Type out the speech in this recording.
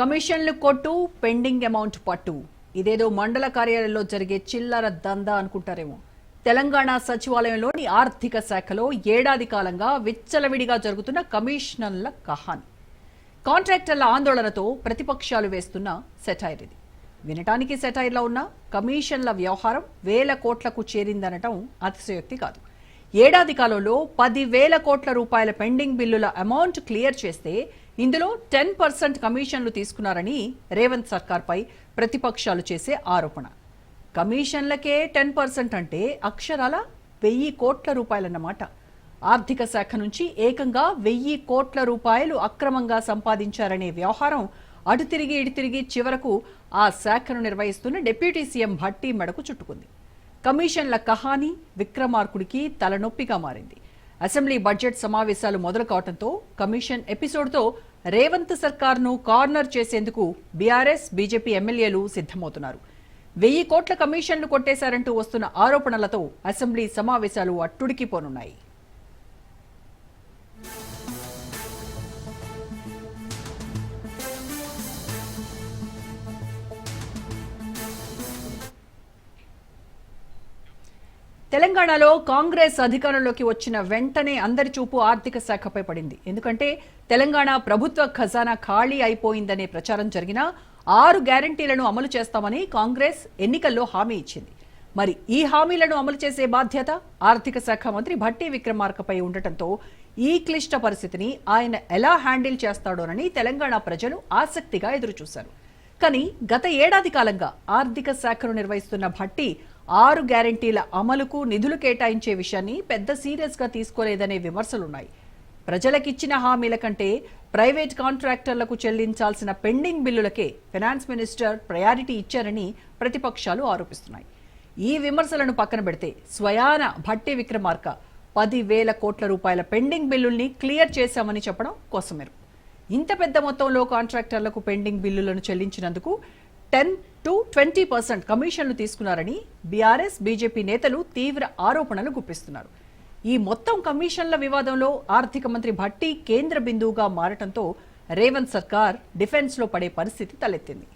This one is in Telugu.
కమిషన్లు కొట్టు, పెండింగ్ అమౌంట్ పట్టు. ఇదేదో మండల కార్యాలయంలో జరిగే చిల్లర దందా అనుకుంటారేమో. తెలంగాణ సచివాలయంలోని ఆర్థిక శాఖలో ఏడాది కాలంగా విచ్చలవిడిగా జరుగుతున్న కమిషనర్ల కహాని. కాంట్రాక్టర్ల ఆందోళనతో ప్రతిపక్షాలు వేస్తున్న సెటైర్ ఇది. వినటానికి సెటైర్లో ఉన్న కమిషన్ల వ్యవహారం వేల కోట్లకు చేరిందనటం అతిశయోక్తి కాదు. ఏడాది కాలంలో 10,000 కోట్ల రూపాయల పెండింగ్ బిల్లుల అమౌంట్ క్లియర్ చేస్తే ఇందులో 10% కమిషన్లు తీసుకున్నారని రేవంత్ సర్కార్పై ప్రతిపక్షాలు చేసే ఆరోపణ. కమిషన్లకే 10% అంటే అక్షరాల 1,000 కోట్ల రూపాయలన్నమాట. ఆర్థిక శాఖ నుంచి ఏకంగా 1,000 కోట్ల రూపాయలు అక్రమంగా సంపాదించారనే వ్యవహారం అటు తిరిగి ఇటు తిరిగి చివరకు ఆ శాఖను నిర్వహిస్తున్న డిప్యూటీ సీఎం భట్టి మెడకు చుట్టుకుంది. కమిషన్ల కహాని విక్రమార్కుడికి తలనొప్పిగా మారింది. అసెంబ్లీ బడ్జెట్ సమావేశాలు మొదలు కావడంతో కమిషన్ ఎపిసోడ్తో రేవంత్ సర్కార్ను కార్నర్ చేసేందుకు బీఆర్ఎస్ బీజేపీ ఎమ్మెల్యేలు సిద్ధమవుతున్నారు. 1,000 కోట్ల కమిషన్లు కొట్టేశారంటూ వస్తున్న ఆరోపణలతో అసెంబ్లీ సమావేశాలు అట్టుడికిపోనున్నాయి. తెలంగాణలో కాంగ్రెస్ అధికారంలోకి వచ్చిన వెంటనే అందరి చూపు ఆర్థిక శాఖపై పడింది. ఎందుకంటే తెలంగాణ ప్రభుత్వ ఖజానా ఖాళీ అయిపోయిందనే ప్రచారం జరిగినా 6 గ్యారంటీలను అమలు చేస్తామని కాంగ్రెస్ ఎన్నికల్లో హామీ ఇచ్చింది. మరి ఈ హామీలను అమలు చేసే బాధ్యత ఆర్థిక శాఖ మంత్రి భట్టి విక్రమార్కపై ఉండటంతో ఈ క్లిష్ట పరిస్థితిని ఆయన ఎలా హ్యాండిల్ చేస్తాడోనని తెలంగాణ ప్రజలు ఆసక్తిగా ఎదురుచూశారు. కానీ గత ఏడాది కాలంగా ఆర్థిక శాఖను నిర్వహిస్తున్న భట్టి 6 గ్యారంటీల అమలుకు నిధులు కేటాయించే విషయాన్ని పెద్ద సీరియస్ గా తీసుకోలేదనే విమర్శలున్నాయి. ప్రజలకిచ్చిన హామీల కంటే ప్రైవేట్ కాంట్రాక్టర్లకు చెల్లించాల్సిన పెండింగ్ బిల్లులకే ఫైనాన్స్ మినిస్టర్ ప్రయారిటీ ఇచ్చారని ప్రతిపక్షాలు ఆరోపిస్తున్నాయి. ఈ విమర్శలను పక్కన పెడితే స్వయాన భట్టి విక్రమార్క 10,000 కోట్ల రూపాయల పెండింగ్ బిల్లుల్ని క్లియర్ చేశామని చెప్పడం కోసమేరు. ఇంత పెద్ద మొత్తంలో కాంట్రాక్టర్లకు పెండింగ్ బిల్లులను చెల్లించినందుకు 10 to 20% కమిషన్లు తీసుకున్నారని బీఆర్ఎస్ బీజేపీ నేతలు తీవ్ర ఆరోపణలు గుప్పిస్తున్నారు. ఈ మొత్తం కమిషన్ల వివాదంలో ఆర్థిక మంత్రి భట్టి కేంద్ర బిందువుగా మారటంతో రేవంత్ సర్కార్ డిఫెన్స్ లో పడే పరిస్థితి తలెత్తింది.